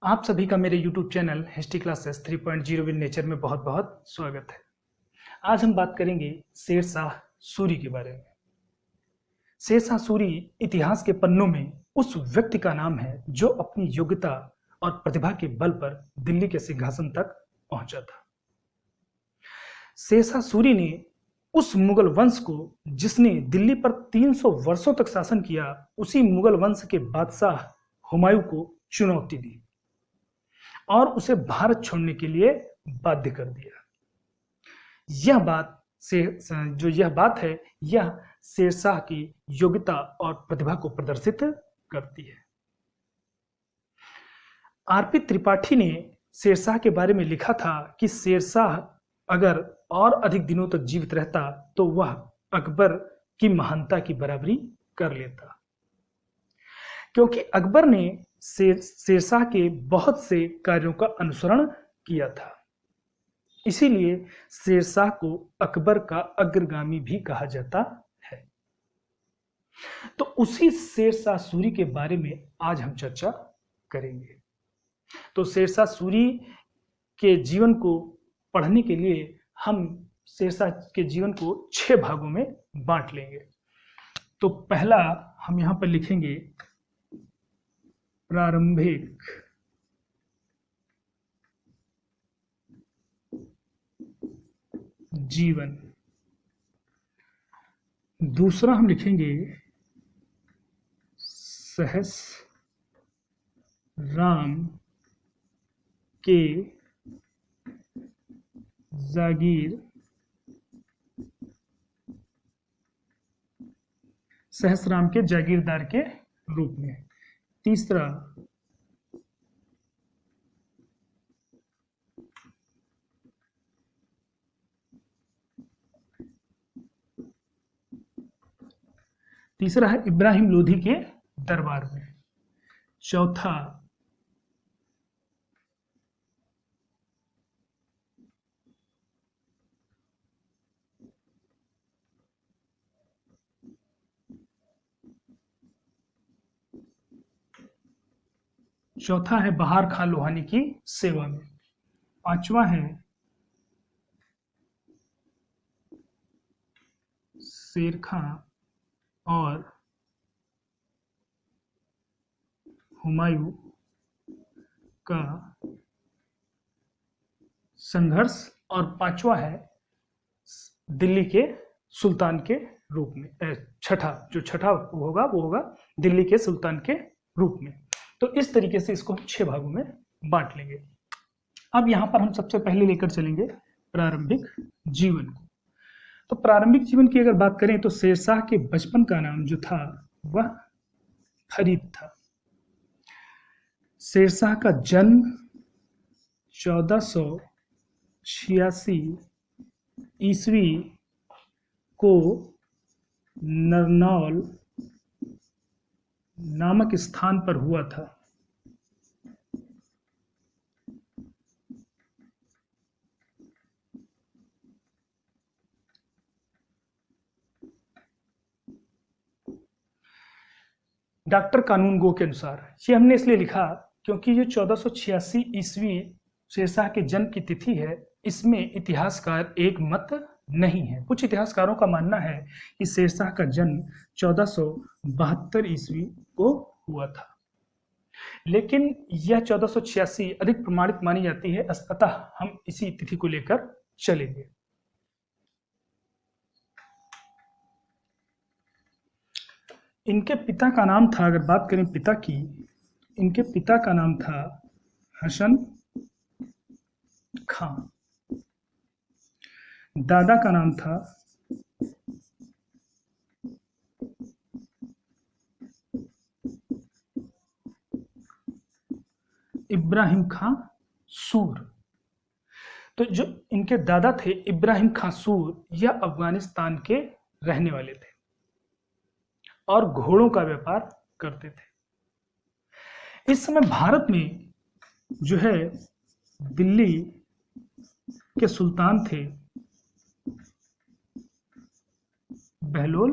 आप सभी का मेरे YouTube channel history classes 3.0 with nature में बहुत बहुत स्वागत है। आज हम बात करेंगे शेर शाह सूरी के बारे में। शेर शाह सूरी इतिहास के पन्नों में उस व्यक्ति का नाम है जो अपनी योग्यता और प्रतिभा के बल पर दिल्ली के सिंहासन तक पहुंचा था। शेर शाह सूरी ने उस मुगल वंश को जिसने दिल्ली पर 300 वर्षों तक शासन किया, उसी मुगल वंश के बादशाह हुमायूं को चुनौती दी और उसे भारत छोड़ने के लिए बाध्य कर दिया। यह बात है यह शेरशाह की योग्यता और प्रतिभा को प्रदर्शित करती है। आरपी त्रिपाठी ने शेरशाह के बारे में लिखा था कि शेरशाह अगर और अधिक दिनों तक जीवित रहता तो वह अकबर की महानता की बराबरी कर लेता, क्योंकि अकबर ने शेरशाह के बहुत से कार्यों का अनुसरण किया था। इसीलिए शेरशाह को अकबर का अग्रगामी भी कहा जाता है। तो उसी शेरशाह सूरी के बारे में आज हम चर्चा करेंगे। तो शेरशाह सूरी के जीवन को पढ़ने के लिए हम शेरशाह के जीवन को 6 भागों में बांट लेंगे। तो पहला हम यहां पर लिखेंगे प्रारंभिक जीवन। दूसरा हम लिखेंगे सहस्राम के जागीर, सहस्राम के जागीरदार के रूप में। तीसरा है इब्राहिम लोधी के दरबार में। चौथा है बहार खां लोहानी की सेवा में। पांचवा है शेर खां और हुमायूं का संघर्ष। और पांचवा है दिल्ली के सुल्तान के रूप में। छठा होगा वो होगा दिल्ली के सुल्तान के रूप में। तो इस तरीके से इसको हम 6 भागों में बांट लेंगे। अब यहां पर हम सबसे पहले लेकर चलेंगे प्रारंभिक जीवन को। तो प्रारंभिक जीवन की अगर बात करें तो शेरशाह के बचपन का नाम जो था वह फरीद था। शेरशाह का जन्म 1486 ईस्वी को नरनौल नामक स्थान पर हुआ था। डॉक्टर कानूनगो के अनुसार, ये हमने इसलिए लिखा क्योंकि ये 1486 ईस्वी शेरशाह के जन्म की तिथि है। इसमें इतिहासकार एक मत नहीं है। कुछ इतिहासकारों का मानना है कि शेरशाह का जन्म 1472 ईस्वी को हुआ था, लेकिन यह 1486 अधिक प्रमाणित मानी जाती है। अतः हम इसी तिथि को लेकर चलेंगे। इनके पिता का नाम था, अगर बात करें पिता की, इनके पिता का नाम था हसन खां। दादा का नाम था इब्राहिम खां सूर। तो जो इनके दादा थे इब्राहिम खां सूर, यह अफगानिस्तान के रहने वाले थे और घोड़ों का व्यापार करते थे। इस समय भारत में जो है दिल्ली के सुल्तान थे बहलोल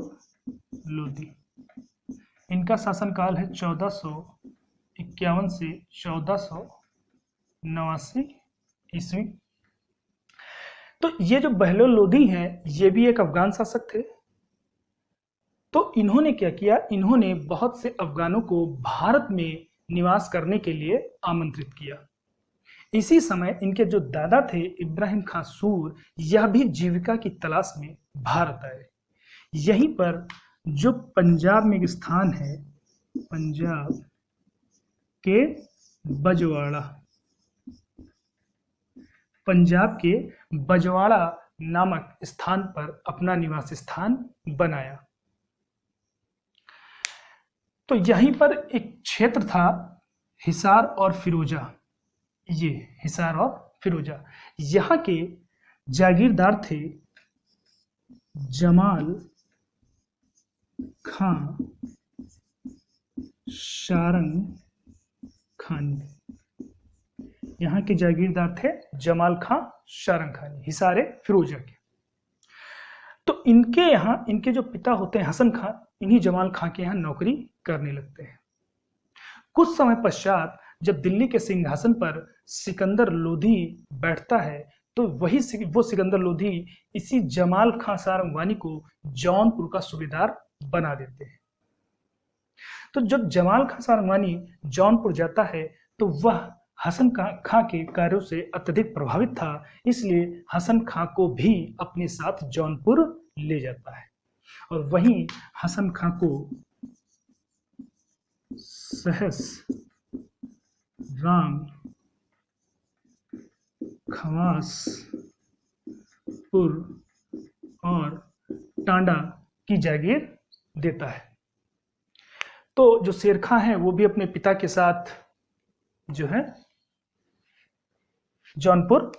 लोदी। इनका शासनकाल है 1451 से 1483 ईस्वी। तो ये जो बहलोल लोदी हैं, ये भी एक अफगान शासक थे। तो इन्होंने क्या किया, इन्होंने बहुत से अफगानों को भारत में निवास करने के लिए आमंत्रित किया। इसी समय इनके जो दादा थे इब्राहिम खां सूर, यह भी जीविका की तलाश में भारत आए। यहीं पर जो पंजाब में एक स्थान है, पंजाब के बजवाड़ा, पंजाब के बजवाड़ा नामक स्थान पर अपना निवास स्थान बनाया। तो यहीं पर एक क्षेत्र था हिसार और फिरोजा, ये हिसार और फिरोजा। यहाँ के जागीरदार थे जमाल खां सारंग खानी। यहाँ के जागीरदार थे जमाल खां सारंग खानी, हिसारे फिरोजा के। तो इनके यहाँ, इनके जो पिता होते हैं हसन खां, इन्हीं जमाल खां के यहाँ नौकरी करने लगते हैं। कुछ समय पश्चात जब दिल्ली के सिंहासन पर सिकंदर लोधी बैठता है, तो वो सिकंदर लोधी इसी जमाल खां सारंगवानी को जौनपुर का सूबेदार बना देते हैं। तो जब जमाल खां सारंगवानी जौनपुर जाता है, तो वह हसन खां के कार्यों से अत्यधिक प्रभावित था, इसलिए हसन खां को भी अपने साथ जौनपुर ले जाता है। और वहीं हसन खां को सहस राम खवासपुर और टांडा की जागीर देता है। तो जो शेर खां है वो भी अपने पिता के साथ जो है जौनपुर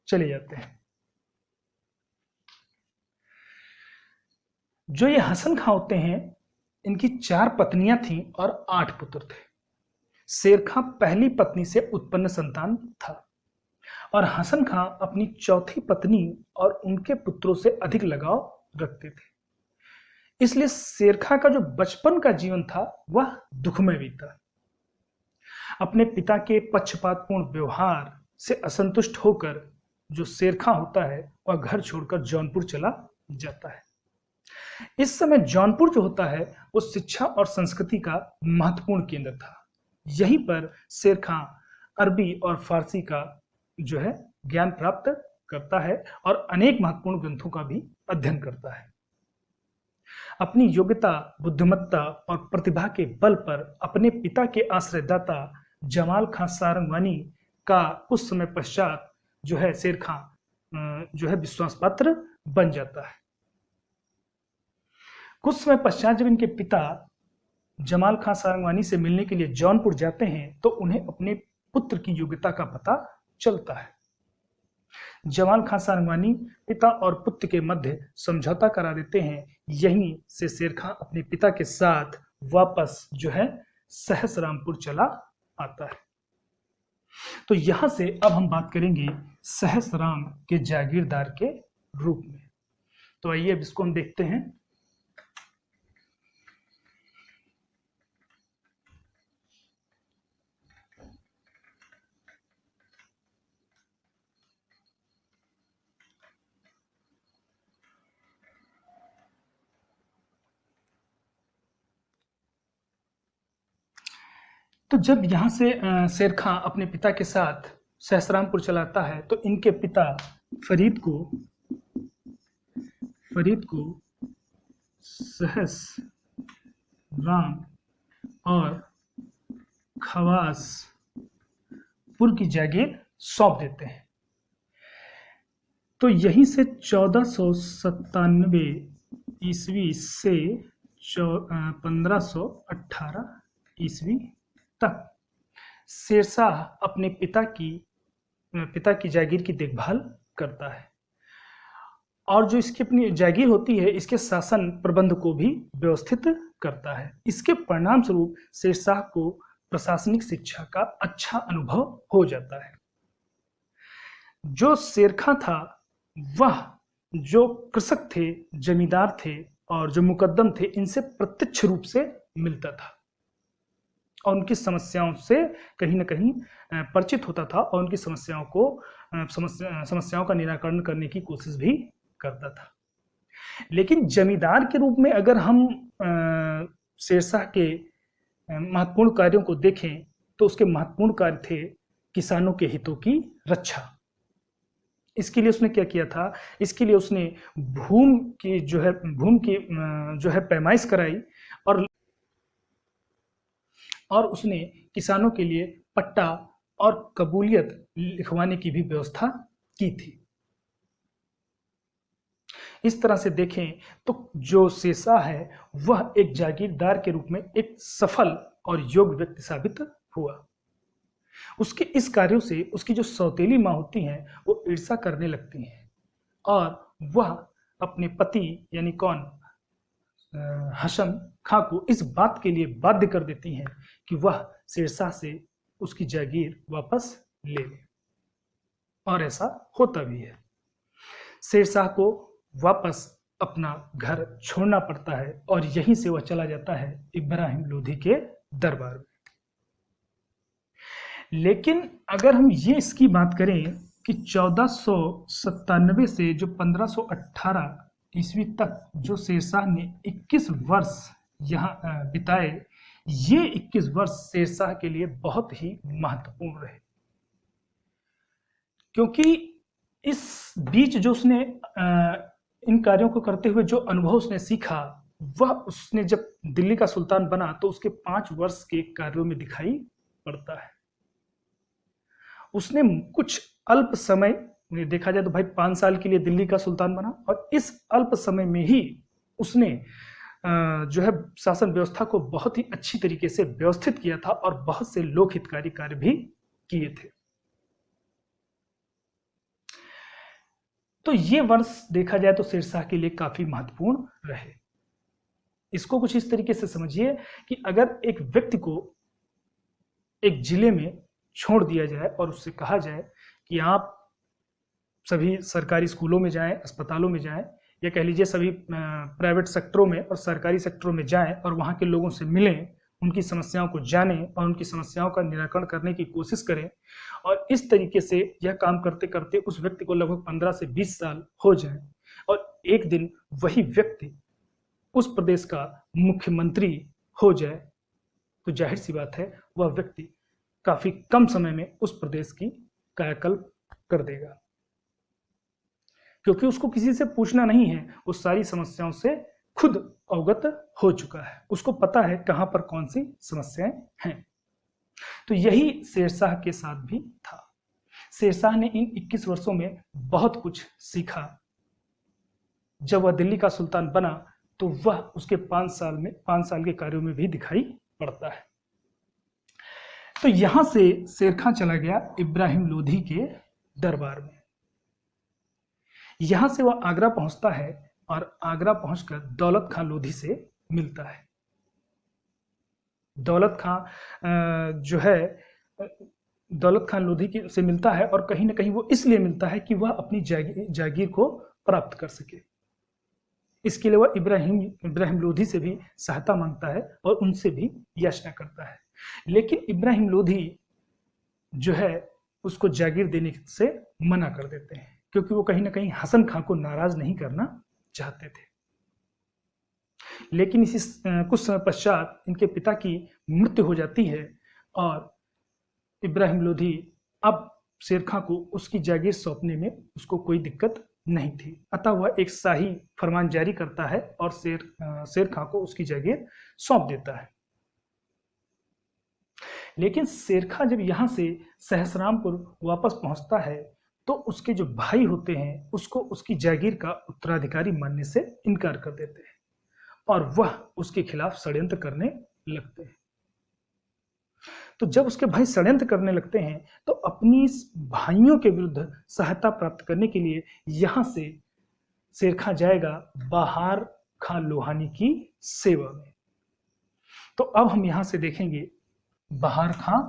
चले जाते हैं। जो ये हसन खां होते हैं, इनकी 4 पत्नियां थीं और 8 पुत्र थे। शेर खां पहली पत्नी से उत्पन्न संतान था और हसन खां अपनी चौथी पत्नी और उनके पुत्रों से अधिक लगाव रखते थे। इसलिए शेर खां का जो बचपन का जीवन था वह दुखमय बीता। अपने पिता के पक्षपातपूर्ण व्यवहार से असंतुष्ट होकर जो शेर खां होता है वह घर छोड़कर जौनपुर चला जाता है। इस समय जौनपुर जो होता है वो शिक्षा और संस्कृति का महत्वपूर्ण केंद्र था। यहीं पर शेर खां अरबी और फारसी का जो है ज्ञान प्राप्त करता है और अनेक महत्वपूर्ण ग्रंथों का भी अध्ययन करता है। अपनी योग्यता, बुद्धिमत्ता और प्रतिभा के बल पर अपने पिता के आश्रयदाता जमाल खां सारंगवानी का कुछ समय पश्चात जो है शेर खां जो है विश्वास पात्र बन जाता है। कुछ समय पश्चात जब इनके पिता जमाल खां सारंगवानी से मिलने के लिए जौनपुर जाते हैं, तो उन्हें अपने पुत्र की योग्यता का पता चलता है। जमाल खां सारंगवानी पिता और पुत्र के मध्य समझौता करा देते हैं। यहीं से शेर खां अपने पिता के साथ वापस जो है सहसरामपुर चला आता है। तो यहां से अब हम बात करेंगे सहसराम के जागीरदार के रूप में। तो आइए अब इसको हम देखते हैं। तो जब यहाँ से शेर खां अपने पिता के साथ सहसरामपुर चलाता है, तो इनके पिता फरीद को सहस राम और खवासपुर की जागीर सौंप देते हैं। तो यहीं से 1497 ईस्वी से 1518 ईस्वी तक शेरशाह अपने पिता की जागीर की देखभाल करता है और जो इसकी अपनी जागीर होती है इसके शासन प्रबंध को भी व्यवस्थित करता है। इसके परिणाम स्वरूप शेरशाह को प्रशासनिक शिक्षा का अच्छा अनुभव हो जाता है। जो शेर खां था वह जो कृषक थे, जमींदार थे और जो मुकद्दम थे, इनसे प्रत्यक्ष रूप से मिलता था और उनकी समस्याओं से कहीं ना कहीं परिचित होता था और उनकी समस्याओं का निराकरण करने की कोशिश भी करता था। लेकिन जमींदार के रूप में अगर हम शेरशाह के महत्वपूर्ण कार्यों को देखें तो उसके महत्वपूर्ण कार्य थे किसानों के हितों की रक्षा। इसके लिए उसने क्या किया था? इसके लिए उसने भूमि की जो है पैमाइश कराई और उसने किसानों के लिए पट्टा और कबूलियत लिखवाने की भी व्यवस्था की थी। इस तरह से देखें तो जो शेरशाह है वह एक जागीरदार के रूप में एक सफल और योग्य व्यक्ति साबित हुआ। उसके इस कार्यों से उसकी जो सौतेली माँ होती हैं वो ईर्ष्या करने लगती हैं और वह अपने पति यानी कौन, हसन खां को इस बात के लिए बाध्य कर देती हैं कि वह शेरशाह से उसकी जागीर वापस ले ले, और ऐसा होता भी है। शेरशाह को वापस अपना घर छोड़ना पड़ता है और यहीं से वह चला जाता है इब्राहिम लोधी के दरबार में। लेकिन अगर हम ये इसकी बात करें कि 1497 से जो 1518 ईस्वी तक जो शेरशाह ने 21 वर्ष यहाँ बिताए, ये 21 वर्ष शेरशाह के लिए बहुत ही महत्वपूर्ण रहे, क्योंकि इस बीच जो उसने इन कार्यों को करते हुए जो अनुभव उसने सीखा वह उसने जब दिल्ली का सुल्तान बना तो उसके 5 वर्ष के कार्यों में दिखाई पड़ता है। उसने कुछ अल्प समय देखा जाए तो भाई 5 साल के लिए दिल्ली का सुल्तान बना और इस अल्प समय में ही उसने जो है शासन व्यवस्था को बहुत ही अच्छी तरीके से व्यवस्थित किया था और बहुत से लोक हितकारी कार्य भी किए थे। तो ये वर्ष देखा जाए तो शेरशाह के लिए काफी महत्वपूर्ण रहे। इसको कुछ इस तरीके से समझिए कि अगर एक व्यक्ति को एक जिले में छोड़ दिया जाए और उससे कहा जाए कि आप सभी सरकारी स्कूलों में जाएं, अस्पतालों में जाएं, या कह लीजिए सभी प्राइवेट सेक्टरों में और सरकारी सेक्टरों में जाएं और वहां के लोगों से मिलें, उनकी समस्याओं को जानें और उनकी समस्याओं का निराकरण करने की कोशिश करें, और इस तरीके से यह काम करते करते उस व्यक्ति को लगभग 15 से 20 साल हो जाए और एक दिन वही व्यक्ति उस प्रदेश का मुख्यमंत्री हो जाए, तो जाहिर सी बात है वह व्यक्ति काफी कम समय में उस प्रदेश की कायाकल्प कर देगा, क्योंकि उसको किसी से पूछना नहीं है, वो सारी समस्याओं से खुद अवगत हो चुका है, उसको पता है कहां पर कौन सी समस्याएं हैं। तो यही शेरशाह के साथ भी था। शेरशाह ने इन 21 वर्षों में बहुत कुछ सीखा। जब वह दिल्ली का सुल्तान बना तो वह उसके 5 साल के कार्यों में भी दिखाई पड़ता है। तो यहां से शेरखां चला गया इब्राहिम लोधी के दरबार में। यहां से वह आगरा पहुंचता है और आगरा पहुंचकर दौलत खां लोधी से मिलता है। दौलत खां लोधी से मिलता है और कहीं ना कहीं वो इसलिए मिलता है कि वह अपनी जागीर को प्राप्त कर सके। इसके लिए वह इब्राहिम लोधी से भी सहायता मांगता है और उनसे भी याचना करता है, लेकिन इब्राहिम लोधी जो है उसको जागीर देने से मना कर देते हैं, क्योंकि वो कहीं ना कहीं हसन खां को नाराज नहीं करना चाहते थे। लेकिन इसी कुछ समय पश्चात इनके पिता की मृत्यु हो जाती है और इब्राहिम लोधी अब शेरखां को उसकी जागीर सौंपने में उसको कोई दिक्कत नहीं थी, अतः वह एक शाही फरमान जारी करता है और शेरखां को उसकी जागीर सौंप देता है। लेकिन शेरखां जब यहां से सहसरामपुर वापस पहुंचता है तो उसके जो भाई होते हैं उसको उसकी जागीर का उत्तराधिकारी मानने से इनकार कर देते हैं और वह उसके खिलाफ षड्यंत्र करने लगते हैं। तो जब उसके भाई षड्यंत्र करने लगते हैं तो अपनी भाइयों के विरुद्ध सहायता प्राप्त करने के लिए यहां से शेरखां जाएगा बहार खां लोहानी की सेवा में। तो अब हम यहां से देखेंगे बहार खां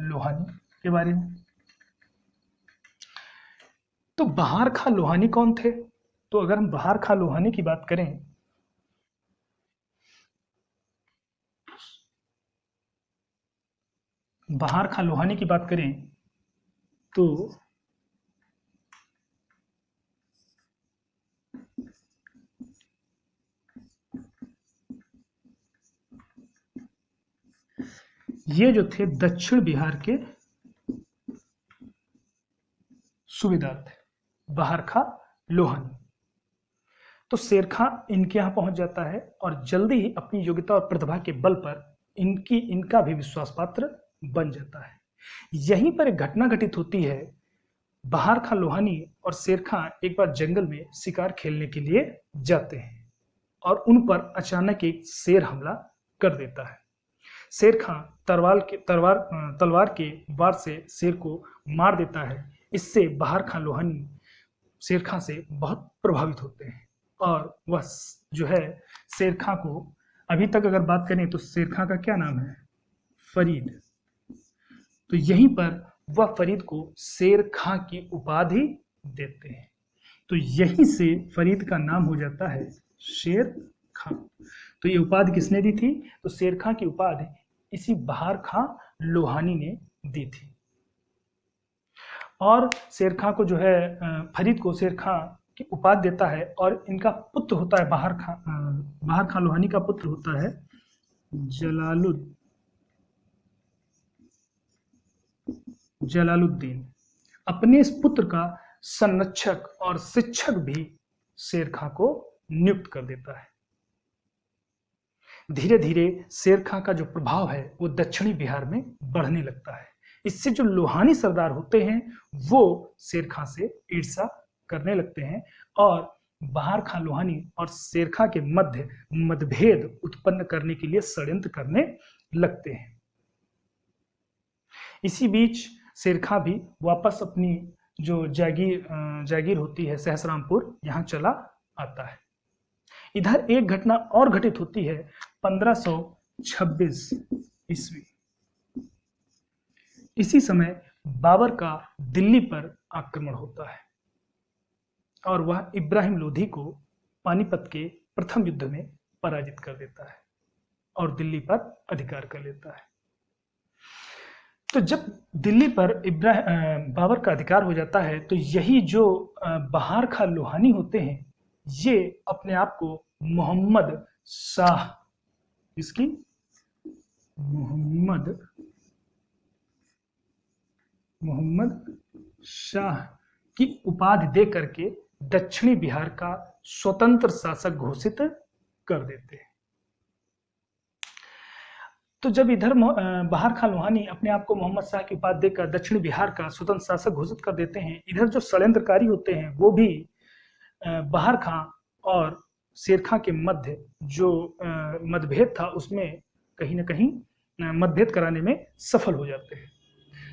लोहानी के बारे में। तो बहार खां लोहानी कौन थे? तो अगर हम बहार खां लोहानी की बात करें बहार खां लोहानी की बात करें तो ये जो थे दक्षिण बिहार के सूबेदार थे, बहार खां लोहानी। तो शेर खां इनके यहाँ पहुंच जाता है और जल्दी ही अपनी योग्यता और प्रतिभा के बल पर इनका भी विश्वास पात्र बन जाता है। यहीं पर एक घटना घटित होती है। बहार खां लोहानी और शेर खां एक बार जंगल में शिकार खेलने के लिए जाते हैं और उन पर अचानक एक शेर हमला कर देता है। शेर खां तलवार के वार से शेर को मार देता है। इससे बहार खां लोहानी शेर खां से बहुत प्रभावित होते हैं और वह जो है शेर खां को, अभी तक अगर बात करें तो शेर खां का क्या नाम है? फरीद। तो यहीं पर वह फरीद को शेर खां की उपाधि देते हैं। तो यहीं से फरीद का नाम हो जाता है शेर खां। तो ये उपाधि किसने दी थी? तो शेर खां की उपाधि इसी बहार खां लोहानी ने दी थी। और शेर खां को जो है फरीद को शेर खां की उपाधि देता है और इनका पुत्र होता है बहार खां लोहानी का पुत्र होता है जलालुद्दीन। अपने इस पुत्र का संरक्षक और शिक्षक भी शेर खां को नियुक्त कर देता है। धीरे धीरे शेर खां का जो प्रभाव है वो दक्षिणी बिहार में बढ़ने लगता है। इससे जो लोहानी सरदार होते हैं वो शेर खां से ईर्ष्या करने लगते हैं और बहार खां लोहानी और शेर खां के मध्य मतभेद उत्पन्न करने के लिए षड्यंत्र करने लगते हैं। इसी बीच शेर खां भी वापस अपनी जो जागीर होती है सहसरामपुर, यहाँ चला आता है। इधर एक घटना और घटित होती है 1526 ईस्वी। इसी समय बाबर का दिल्ली पर आक्रमण होता है और वह इब्राहिम लोधी को पानीपत के प्रथम युद्ध में पराजित कर देता है और दिल्ली पर अधिकार कर लेता है। तो जब दिल्ली पर बाबर का अधिकार हो जाता है तो यही जो बहार खां लोहानी होते हैं ये अपने आप को मोहम्मद शाह, इसकी मोहम्मद शाह की उपाधि दे करके दक्षिणी बिहार का स्वतंत्र शासक घोषित कर देते हैं। तो जब इधर बहार खां लोहानी अपने आप को मोहम्मद शाह की उपाधि देकर दक्षिण बिहार का स्वतंत्र शासक घोषित कर देते हैं, इधर जो षड्यंत्रकारी होते हैं वो भी बहार खां और शेर खां के मध्य जो मतभेद था उसमें कहीं ना कहीं मतभेद कराने में सफल हो जाते हैं।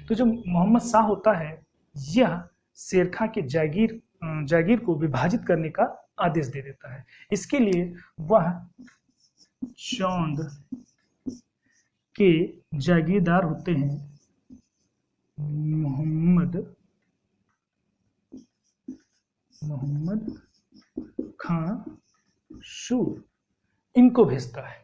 तो जो मोहम्मद शाह होता है यह शेर खां के जागीर को विभाजित करने का आदेश दे देता है। इसके लिए वह चौंद के जागीरदार होते हैं मोहम्मद खां सूर, इनको भेजता है।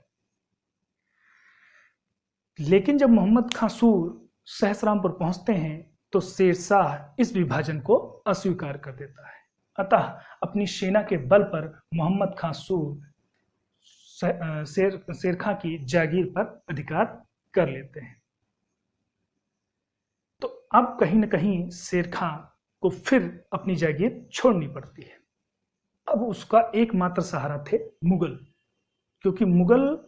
लेकिन जब मोहम्मद खां सूर सहसरामपुर पहुंचते हैं तो शेर शाह इस विभाजन को अस्वीकार कर देता है। अतः अपनी सेना के बल पर मोहम्मद खां सूर शेर खां की जागीर पर अधिकार कर लेते हैं। तो अब कहीं न कहीं शेर खां को फिर अपनी जागीर छोड़नी पड़ती है। अब उसका एकमात्र सहारा थे मुगल, क्योंकि मुगल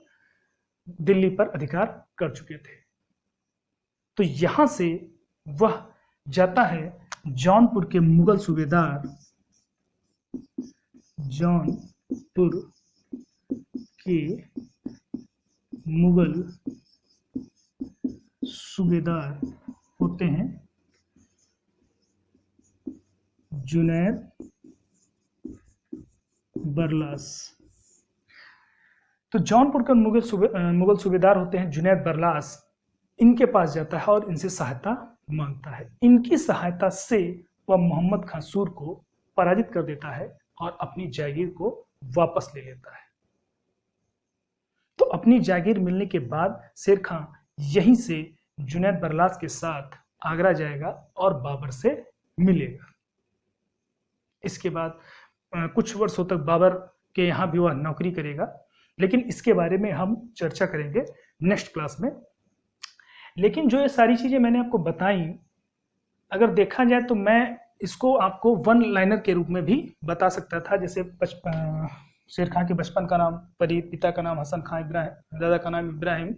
दिल्ली पर अधिकार कर चुके थे। तो यहां से वह जाता है जौनपुर के मुगल सूबेदार होते हैं जुनैद बरलास। तो जौनपुर का मुगल सूबेदार होते हैं जुनैद बरलास, इनके पास जाता है और इनसे सहायता मांगता है। इनकी सहायता से वह मोहम्मद खां सूर को पराजित कर देता है और अपनी जागीर को वापस ले लेता है। तो अपनी जागीर मिलने के बाद शेर खां यहीं से जुनैद बरलास के साथ आगरा जाएगा और बाबर से मिलेगा। इसके बाद कुछ वर्षों तक बाबर के यहाँ भी वह नौकरी करेगा, लेकिन इसके बारे में हम चर्चा करेंगे नेक्स्ट क्लास में। लेकिन जो ये सारी चीज़ें मैंने आपको बताई, अगर देखा जाए तो मैं इसको आपको वन लाइनर के रूप में भी बता सकता था, जैसे शेर खां के बचपन का नाम फरीद, पिता का नाम हसन खां इब्राहिम, दादा का नाम इब्राहिम,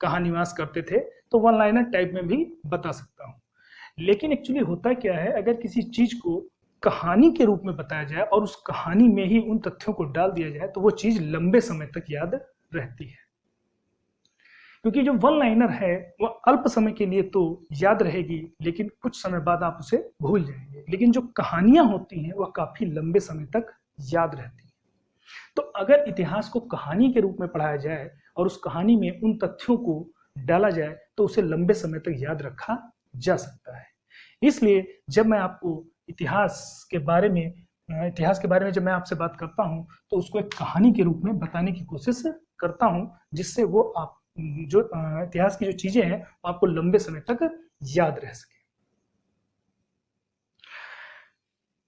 कहाँ निवास करते थे, तो वन लाइनर टाइप में भी बता सकता हूँ। लेकिन एक्चुअली होता क्या है, अगर किसी चीज़ को कहानी के रूप में बताया जाए और उस कहानी में ही उन तथ्यों को डाल दिया जाए तो वो चीज़ लंबे समय तक याद रहती है। क्योंकि जो वन लाइनर है वह अल्प समय के लिए तो याद रहेगी, लेकिन कुछ समय बाद आप उसे भूल जाएंगे। लेकिन जो कहानियां होती हैं वह काफी लंबे समय तक याद रहती हैं। तो अगर इतिहास को कहानी के रूप में पढ़ाया जाए और उस कहानी में उन तथ्यों को डाला जाए तो उसे लंबे समय तक याद रखा जा सकता है। इसलिए जब मैं आपको इतिहास के बारे में जब मैं आपसे बात करता हूं तो उसको एक कहानी के रूप में बताने की कोशिश करता हूं, जिससे वो आप जो इतिहास की जो चीजें हैं आपको लंबे समय तक याद रह सके।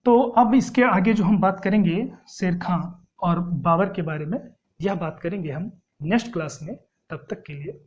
तो अब इसके आगे जो हम बात करेंगे शेर खां और बाबर के बारे में, यह बात करेंगे हम नेक्स्ट क्लास में। तब तक के लिए